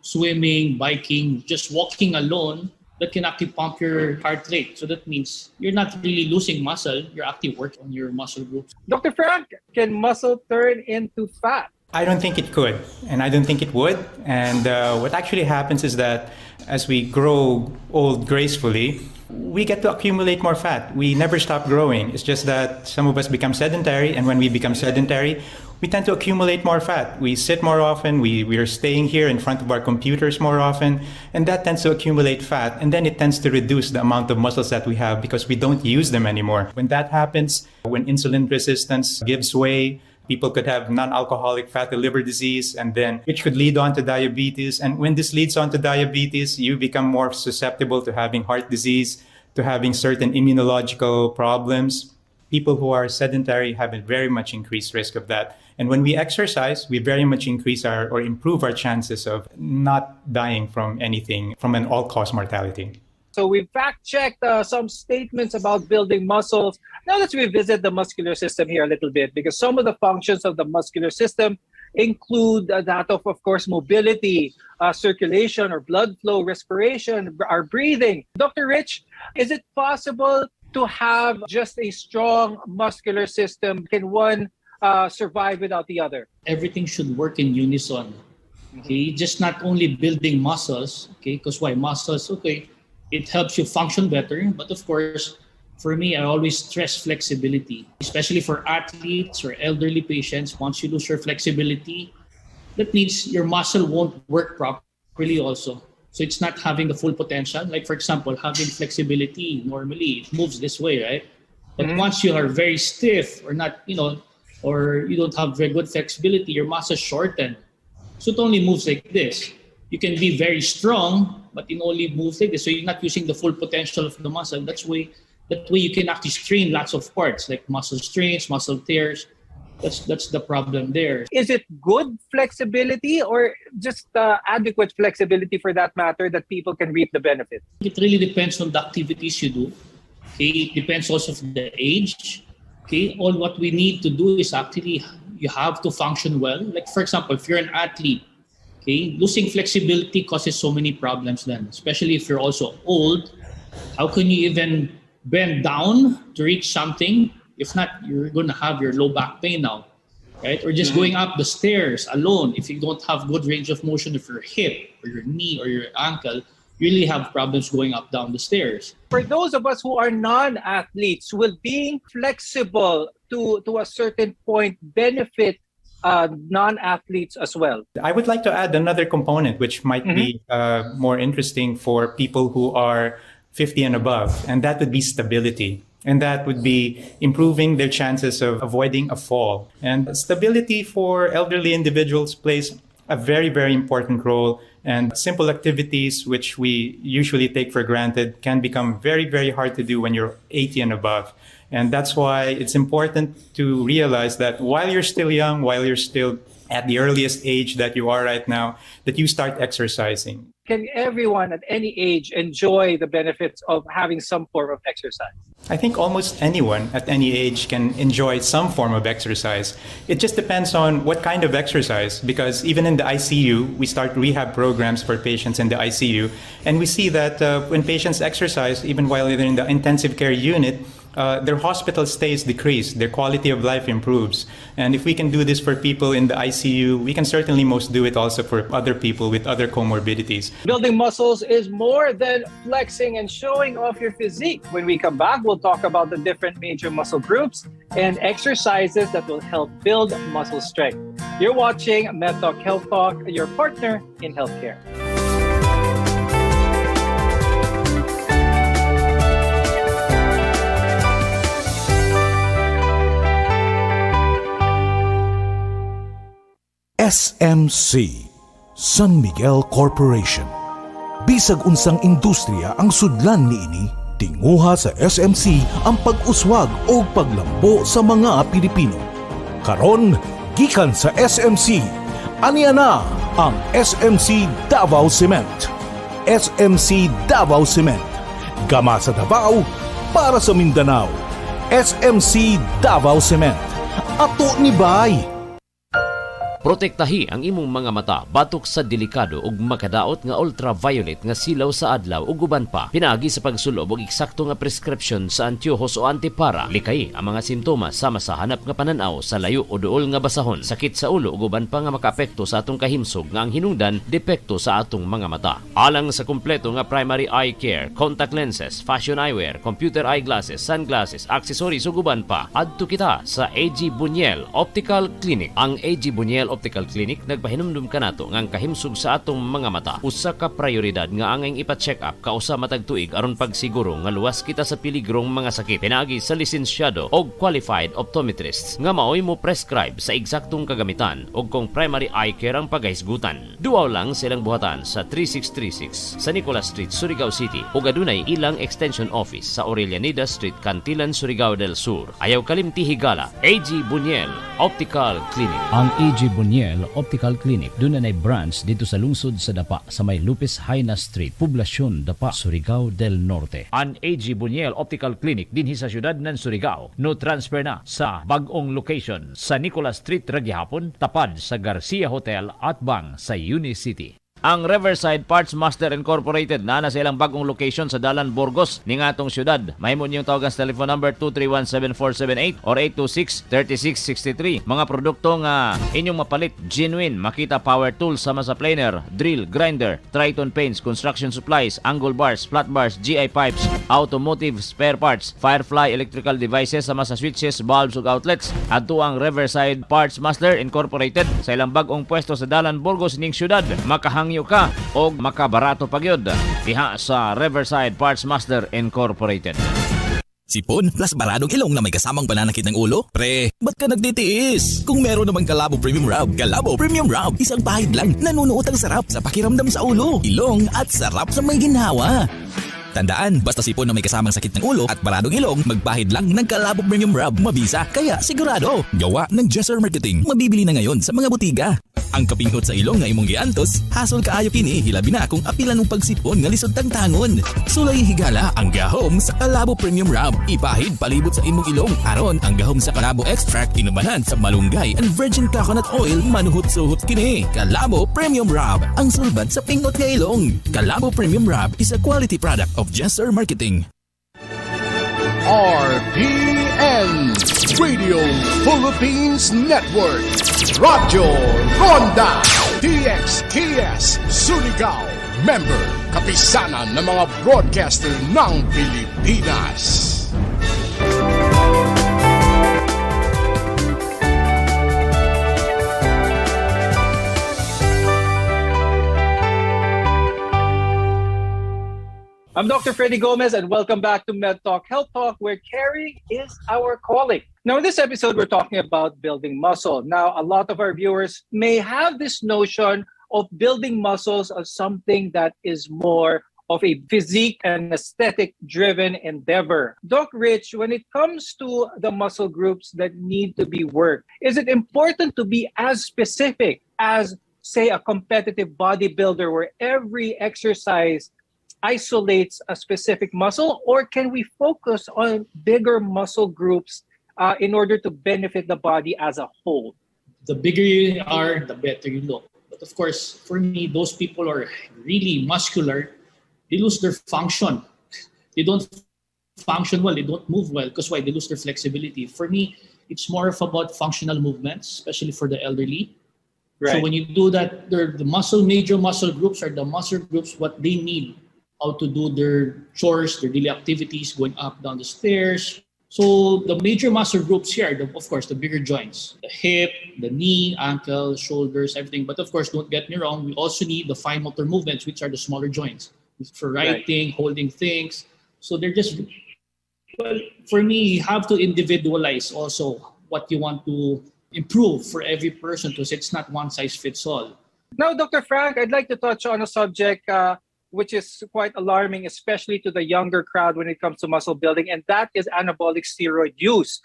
Speaker 12: swimming, biking, just walking alone, that can actually pump your heart rate. So that means you're not really losing muscle, you're actually working on your muscle groups.
Speaker 14: Dr. Frank, can muscle turn into fat?
Speaker 15: I don't think it could, and I don't think it would. And what actually happens is that as we grow old gracefully, we get to accumulate more fat. We never stop growing. It's just that some of us become sedentary, and when we become sedentary, we tend to accumulate more fat. We sit more often, we are staying here in front of our computers more often, and that tends to accumulate fat, and then it tends to reduce the amount of muscles that we have because we don't use them anymore. When that happens, when insulin resistance gives way, people could have non-alcoholic fatty liver disease, and then which could lead on to diabetes. And when this leads on to diabetes, you become more susceptible to having heart disease, to having certain immunological problems. People who are sedentary have a very much increased risk of that. And when we exercise, we very much increase or improve our chances of not dying from anything, from an all-cause mortality.
Speaker 14: So we fact-checked some statements about building muscles. Now let's revisit the muscular system here a little bit, because some of the functions of the muscular system include that of course, mobility, circulation or blood flow, respiration, our breathing. Dr. Rich, is it possible to have just a strong muscular system? Can one survive without the other?
Speaker 12: Everything should work in unison. Okay, just not only building muscles. Okay, because why muscles? Okay, it helps you function better, but of course, for me, I always stress flexibility, especially for athletes or elderly patients. Once you lose your flexibility, that means your muscle won't work properly also. So it's not having the full potential. Like for example, having flexibility, normally it moves this way, right? But once you are very stiff or not, or you don't have very good flexibility, your muscles shorten. So it only moves like this. You can be very strong, but it only moves like this. So you're not using the full potential of the muscle. That way you can actually strain lots of parts, like muscle strains, muscle tears. That's the problem there.
Speaker 14: Is it good flexibility or just adequate flexibility for that matter that people can reap the benefit?
Speaker 12: It really depends on the activities you do. Okay, it depends also on the age. Okay, all what we need to do is actually you have to function well. Like for example, if you're an athlete, okay, losing flexibility causes so many problems then, especially if you're also old. How can you even bend down to reach something? If not, you're going to have your low back pain now, right? Or just going up the stairs alone. If you don't have good range of motion of your hip or your knee or your ankle, you really have problems going up down the stairs.
Speaker 14: For those of us who are non-athletes, will being flexible to a certain point benefit non-athletes as well?
Speaker 15: I would like to add another component which might be more interesting for people who are 50 and above, and that would be stability. And that would be improving their chances of avoiding a fall. And stability for elderly individuals plays a very, very important role. And simple activities, which we usually take for granted, can become very, very hard to do when you're 80 and above. And that's why it's important to realize that while you're still young, while you're still at the earliest age that you are right now, that you start exercising.
Speaker 14: can everyone at any age enjoy the benefits of having some form of exercise?
Speaker 15: I think almost anyone at any age can enjoy some form of exercise. It just depends on what kind of exercise, because even in the ICU, we start rehab programs for patients in the ICU, and we see that when patients exercise, even while they're in the intensive care unit, their hospital stays decrease, their quality of life improves. And if we can do this for people in the ICU, we can certainly most do it also for other people with other comorbidities.
Speaker 14: Building muscles is more than flexing and showing off your physique. When we come back, we'll talk about the different major muscle groups and exercises that will help build muscle strength. You're watching MedTalk Health Talk, your partner in healthcare.
Speaker 16: SMC, San Miguel Corporation. Bisag unsang industriya ang sudlan niini, tinguha sa SMC ang pag-uswag o paglambo sa mga Pilipino. Karon, gikan sa SMC, aniya na ang SMC Davao Cement. SMC Davao Cement, gama sa Davao para sa Mindanao. SMC Davao Cement, ato ni Bay.
Speaker 17: Protektahi ang imong mga mata batok sa delikado ug makadaot nga ultraviolet nga silaw sa adlaw ug uban pa. Pinaagi sa pagsulob og eksakto nga prescription sa antiyohos o antipara. Likay ang mga simptomas sama sa hanap nga pananaw sa layo o duol nga basahon, sakit sa ulo ug uban pa nga makaapekto sa atong kahimsog nga ang hinungdan depekto sa atong mga mata. Alang sa kumpleto nga primary eye care, contact lenses, fashion eyewear, computer eyeglasses, sunglasses, accessories ug uban pa, adto kita sa AG Buñuel Optical Clinic. Ang AG Buñuel Optical Clinic nagpahinumdum kanato nga ang kahimsog sa atong mga mata usa ka prioridad nga angay ipa-check up kausa matag tuig aron pagsiguro nga luwas kita sa piligrong mga sakit. Pinaagi sa lisensyado og qualified optometrists nga maoy mo prescribe sa eksaktong kagamitan ug kung primary eye care ang paghisgutan. Duaw lang silang buhatan sa 3636 sa Nicolas Street, Surigao City ug adunay ilang extension office sa Aurelianida Street, Cantilan, Surigao del Sur. Ayaw kalimti higala, AG Buñuel Optical Clinic.
Speaker 18: Ang AG Buñuel Optical Clinic doon na branch dito sa lungsod sa Dapa sa may Lupis Haina Street, Poblasyon Dapa, Surigao del Norte.
Speaker 17: Ang AG Buñuel Optical Clinic dinhi sa syudad ng Surigao. No transfer na sa bag-ong location sa Nicolas Street, Ragyahapon, tapad sa Garcia Hotel at bang sa Unicity. Ang Riverside Parts Master Incorporated na sa ilang bagong location sa Dalan, Burgos, ning atong syudad. Mahimo niyong tawagan sa telephone number 231-7478 or 826-3663. Mga produkto nga inyong mapalit, genuine, Makita Power Tools sama sa planer, drill, grinder, Triton paints, construction supplies, angle bars, flat bars, GI pipes, automotive spare parts, Firefly electrical devices sama sa switches, bulbs ug outlets. Adto ang Riverside Parts Master Incorporated sa ilang bagong pwesto sa Dalan, Burgos ning syudad. Makahangyo ka o makabarato pagyod diha sa Riverside Parts Master Incorporated.
Speaker 19: Sipon plus baradong ilong na may kasamang pananakit ng ulo? Pre, ba't ka nagtitiis? Kung meron naman Calabo Premium Rub. Calabo Premium Rub, isang pahid lang, nanunuot ang sarap sa pakiramdam sa ulo, ilong at sarap sa may ginhawa. Tandaan, basta sipon na may kasamang sakit ng ulo at baradong ilong, magpahid lang ng Calabo Premium Rub. Mabisa, kaya sigurado. Gawa ng Jesser Marketing. Mabibili na ngayon sa mga butiga. Ang kapinghot sa ilong nga imong giantos, hasol kaayo kini, hilabi na kung apilan mong pagsipon nga lisod tang tangon. Sulay higala ang gahom sa Calabo Premium Rub. Ipahid palibot sa imong ilong aron ang gahom sa Calabo Extract inubahan sa malunggay and virgin coconut oil manuhot-suhot kini. Calabo Premium Rub, ang sulbad sa pinghot nga ilong. Calabo Premium Rub is a quality product of Jesser Marketing.
Speaker 11: RPN Radio Philippines Network, Radyo Ronda DXKS Surigao, member kapisanan ng mga broadcaster ng Pilipinas.
Speaker 14: I'm Dr. Freddy Gomez and welcome back to MedTalk Health Talk, where caring is our calling. Now in this episode, we're talking about building muscle. Now, a lot of our viewers may have this notion of building muscles as something that is more of a physique and aesthetic-driven endeavor. Doc Rich, when it comes to the muscle groups that need to be worked, is it important to be as specific as say, a competitive bodybuilder where every exercise isolates a specific muscle, or can we focus on bigger muscle groups in order to benefit the body as a whole?
Speaker 12: The bigger you are, the better you look. But of course, for me, those people are really muscular. They lose their function. They don't function well. They don't move well. Because why? They lose their flexibility. For me, it's more of about functional movements, especially for the elderly.
Speaker 14: Right.
Speaker 12: So when you do that, the major muscle groups are the muscle groups what they need, how to do their chores, their daily activities, going up, down the stairs. So the major muscle groups here are, of course, the bigger joints, the hip, the knee, ankle, shoulders, everything. But of course, don't get me wrong, we also need the fine motor movements, which are the smaller joints for writing, holding things. So they're just, well, for me, you have to individualize also what you want to improve for every person, because it's not one size fits all.
Speaker 14: Now, Dr. Frank, I'd like to touch on a subject which is quite alarming, especially to the younger crowd when it comes to muscle building, and that is anabolic steroid use.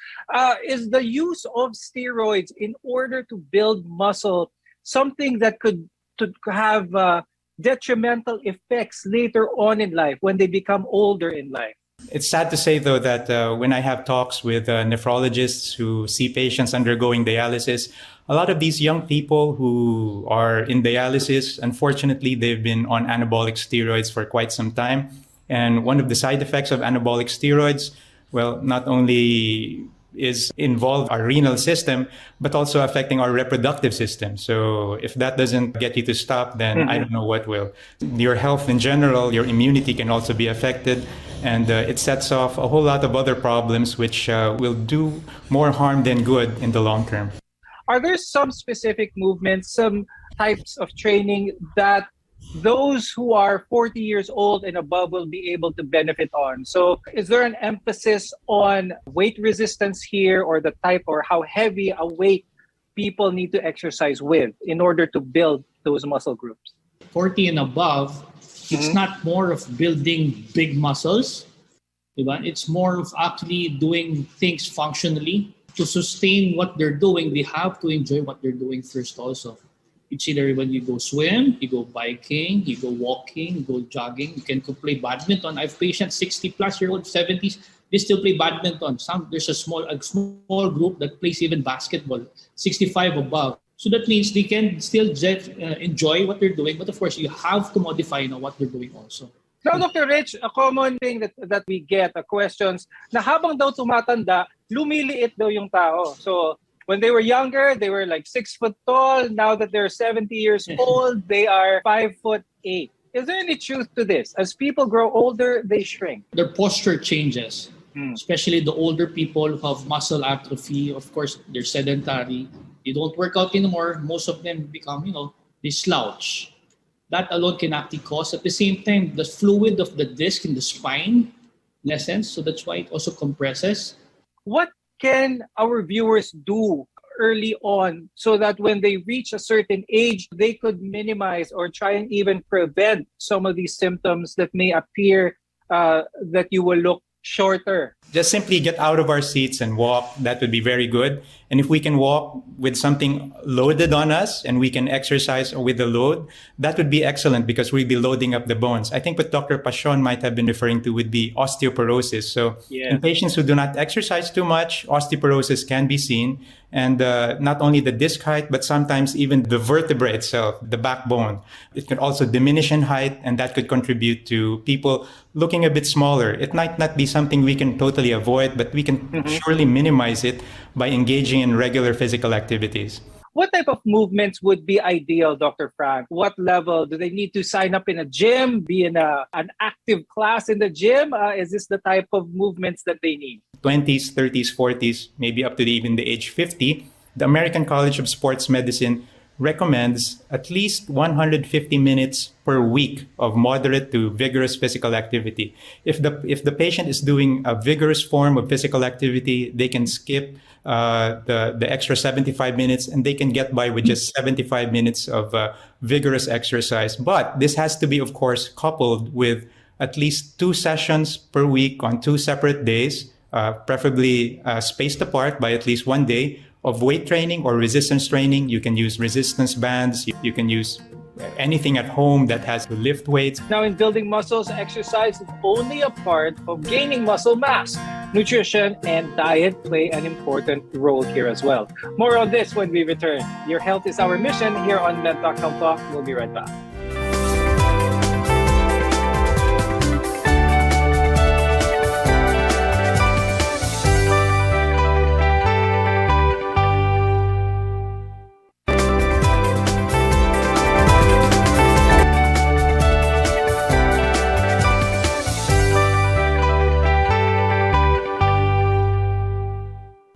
Speaker 14: Is the use of steroids in order to build muscle something that could have detrimental effects later on in life when they become older in life?
Speaker 15: It's sad to say, though, that when I have talks with nephrologists who see patients undergoing dialysis, a lot of these young people who are in dialysis, unfortunately, they've been on anabolic steroids for quite some time. And one of the side effects of anabolic steroids, well, not only is involved our renal system, but also affecting our reproductive system. So if that doesn't get you to stop, then I don't know what will. Your health in general, your immunity can also be affected. And it sets off a whole lot of other problems which will do more harm than good in the long term.
Speaker 14: Are there some specific movements, some types of training that those who are 40 years old and above will be able to benefit on? So is there an emphasis on weight resistance here, or the type or how heavy a weight people need to exercise with in order to build those muscle groups?
Speaker 12: 40 and above, it's not more of building big muscles. It's more of actually doing things functionally. To sustain what they're doing, they have to enjoy what they're doing first also. It's either when you go swim, you go biking, you go walking, you go jogging, you can play badminton. I have patients 60-plus-year-old, 70s, they still play badminton. There's a small group that plays even basketball, 65 above. So that means they can still enjoy what they're doing, but of course you have to modify what they're doing also.
Speaker 14: Now, Dr. Rich, a common thing that we get, questions, na habang daw tumatanda, lumiliit daw yung tao. So when they were younger, they were like 6 foot tall. Now that they're 70 years old, they are 5'8". Is there any truth to this? As people grow older, they shrink.
Speaker 12: Their posture changes, especially the older people who have muscle atrophy. Of course, they're sedentary. They don't work out anymore. Most of them become, they slouch. That alone can actually cause, at the same time, the fluid of the disc in the spine lessens. So that's why it also compresses.
Speaker 14: What can our viewers do early on so that when they reach a certain age, they could minimize or try and even prevent some of these symptoms that may appear that you will look shorter?
Speaker 15: Just simply get out of our seats and walk. That would be very good. And if we can walk with something loaded on us and we can exercise with the load, that would be excellent because we'd be loading up the bones. I think what Dr. Pasion might have been referring to would be osteoporosis. So in patients who do not exercise too much, osteoporosis can be seen. And not only the disc height, but sometimes even the vertebra itself, the backbone. It can also diminish in height, and that could contribute to people looking a bit smaller. It might not be something we can totally avoid, but we can surely minimize it by engaging in regular physical activities.
Speaker 14: What type of movements would be ideal, Dr. Frank? What level? Do they need to sign up in a gym, be in an active class in the gym? Is this the type of movements that they need?
Speaker 15: 20s, 30s, 40s, maybe up to even the age 50. The American College of Sports Medicine recommends at least 150 minutes per week of moderate to vigorous physical activity. If the patient is doing a vigorous form of physical activity, they can skip the extra 75 minutes and they can get by with just 75 minutes of vigorous exercise. But this has to be, of course, coupled with at least 2 sessions per week on 2 separate days, preferably spaced apart by at least 1 day, of weight training or resistance training. You can use resistance bands. You can use anything at home that has to lift weights.
Speaker 14: Now, in building muscles, exercise is only a part of gaining muscle mass. Nutrition and diet play an important role here as well. More on this when we return. Your health is our mission here on MedTalk Health Talk. We'll be right back.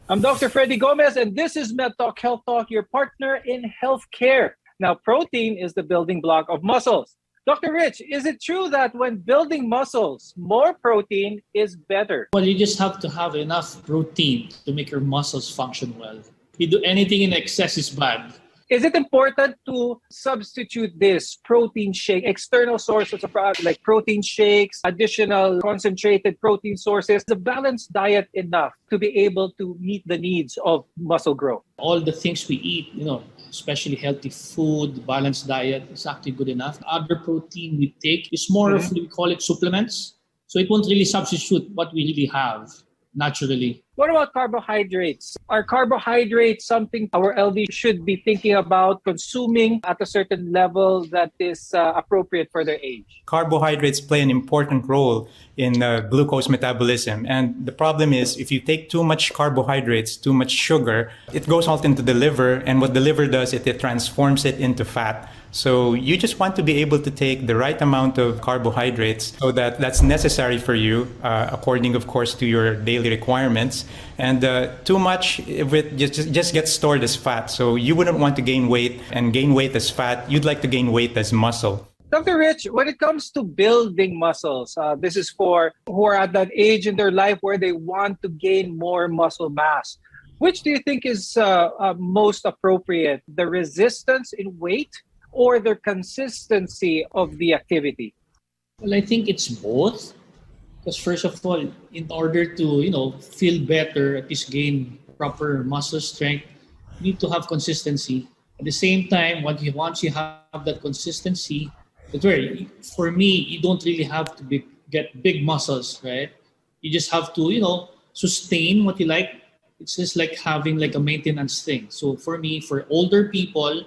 Speaker 14: I'm Dr. Freddy Gomez, and this is MedTalk Health Talk, your partner in healthcare. Now, protein is the building block of muscles. Dr. Rich, is it true that when building muscles, more protein is better?
Speaker 12: Well, you just have to have enough protein to make your muscles function well. If you do anything in excess is bad.
Speaker 14: Is it important to substitute this protein shake, external sources of like protein shakes, additional concentrated protein sources, the balanced diet enough to be able to meet the needs of muscle growth?
Speaker 12: All the things we eat, especially healthy food, balanced diet is actually good enough. Other protein we take is more of, we call it supplements. So it won't really substitute what we really have naturally.
Speaker 14: What about carbohydrates? Are carbohydrates something our LD should be thinking about consuming at a certain level that is appropriate for their age?
Speaker 15: Carbohydrates play an important role in glucose metabolism. And the problem is if you take too much carbohydrates, too much sugar, it goes out into the liver. And what the liver does, it transforms it into fat. So you just want to be able to take the right amount of carbohydrates so that that's necessary for you, according, of course, to your daily requirements. And too much of it just gets stored as fat. So you wouldn't want to gain weight and gain weight as fat. You'd like to gain weight as muscle.
Speaker 14: Dr. Rich, when it comes to building muscles, this is for who are at that age in their life where they want to gain more muscle mass. Which do you think is most appropriate? The resistance in weight or the consistency of the activity?
Speaker 12: Well, I think it's both. Because first of all, in order to, feel better, at least gain proper muscle strength, you need to have consistency. At the same time, once you have that consistency, for me, you don't really have to get big muscles, right? You just have to, sustain what you like. It's just like having like a maintenance thing. So for me, for older people,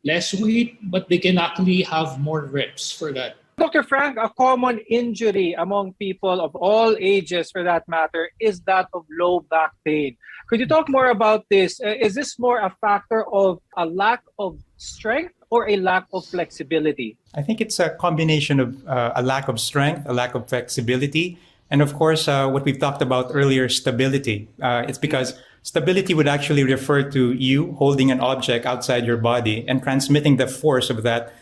Speaker 12: less weight, but they can actually have more reps for that.
Speaker 14: Dr. Frank, a common injury among people of all ages, for that matter, is that of low back pain. Could you talk more about this? Is this more a factor of a lack of strength or a lack of flexibility?
Speaker 15: I think it's a combination of a lack of strength, a lack of flexibility, and of course, what we've talked about earlier, stability. It's because stability would actually refer to you holding an object outside your body and transmitting the force of that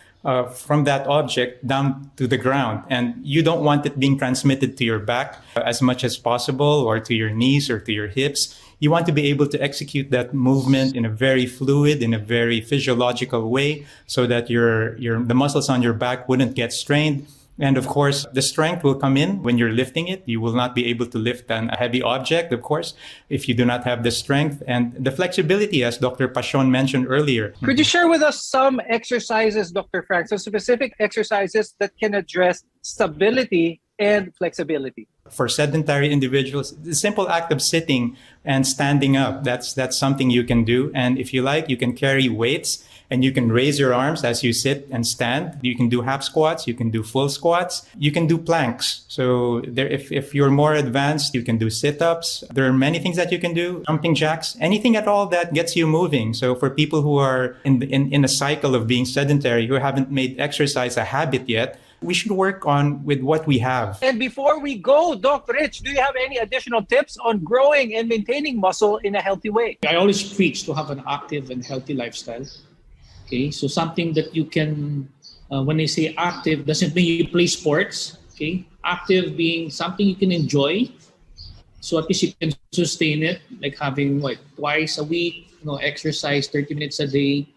Speaker 15: from that object down to the ground. And you don't want it being transmitted to your back as much as possible, or to your knees or to your hips. You want to be able to execute that movement in a very fluid, in a very physiological way, so that the muscles on your back wouldn't get strained. And of course, the strength will come in when you're lifting it. You will not be able to lift a heavy object, of course, if you do not have the strength. And the flexibility, as Dr. Pashon mentioned earlier.
Speaker 14: Could you share with us some exercises, Dr. Frank, some specific exercises that can address stability and flexibility?
Speaker 15: For sedentary individuals, the simple act of sitting and standing up, that's something you can do. And if you like, you can carry weights and you can raise your arms as you sit and stand. You can do half squats, you can do full squats, you can do planks. So if you're more advanced, you can do sit-ups. There are many things that you can do, jumping jacks, anything at all that gets you moving. So for people who are in a cycle of being sedentary, who haven't made exercise a habit yet, we should work on with what we have.
Speaker 14: And before we go, Dr. Rich, do you have any additional tips on growing and maintaining muscle in a healthy way?
Speaker 12: I always preach to have an active and healthy lifestyle. Okay, so something that you can, when I say active, doesn't mean you play sports. Okay, active being something you can enjoy. So at least you can sustain it, like having twice a week, exercise 30 minutes a day.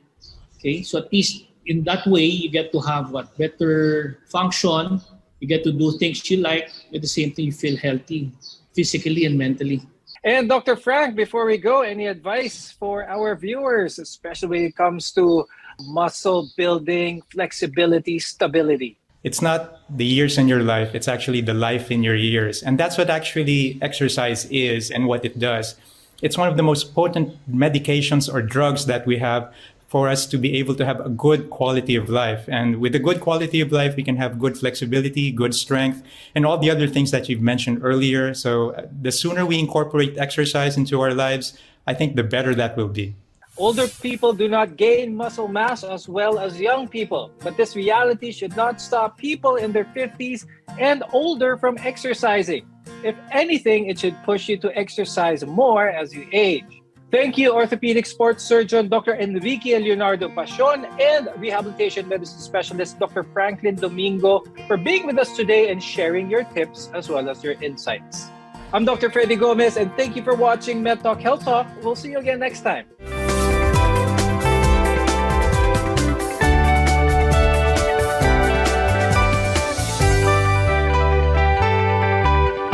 Speaker 12: Okay, so at least in that way, you get to have better function. You get to do things you like. At the same time, you feel healthy physically and mentally.
Speaker 14: And Dr. Frank, before we go, any advice for our viewers, especially when it comes to muscle building, flexibility, stability?
Speaker 15: It's not the years in your life, it's actually the life in your years. And that's what actually exercise is and what it does. It's one of the most potent medications or drugs that we have for us to be able to have a good quality of life. And with a good quality of life, we can have good flexibility, good strength, and all the other things that you've mentioned earlier. So the sooner we incorporate exercise into our lives, I think the better that will be.
Speaker 14: Older people do not gain muscle mass as well as young people, but this reality should not stop people in their 50s and older from exercising. If anything, it should push you to exercise more as you age. Thank you, orthopedic sports surgeon Dr. Enrique Leonardo Pasion and rehabilitation medicine specialist Dr. Franklin Domingo for being with us today and sharing your tips as well as your insights. I'm Dr. Freddy Gomez, and thank you for watching MedTalk Health Talk. We'll see you again next time.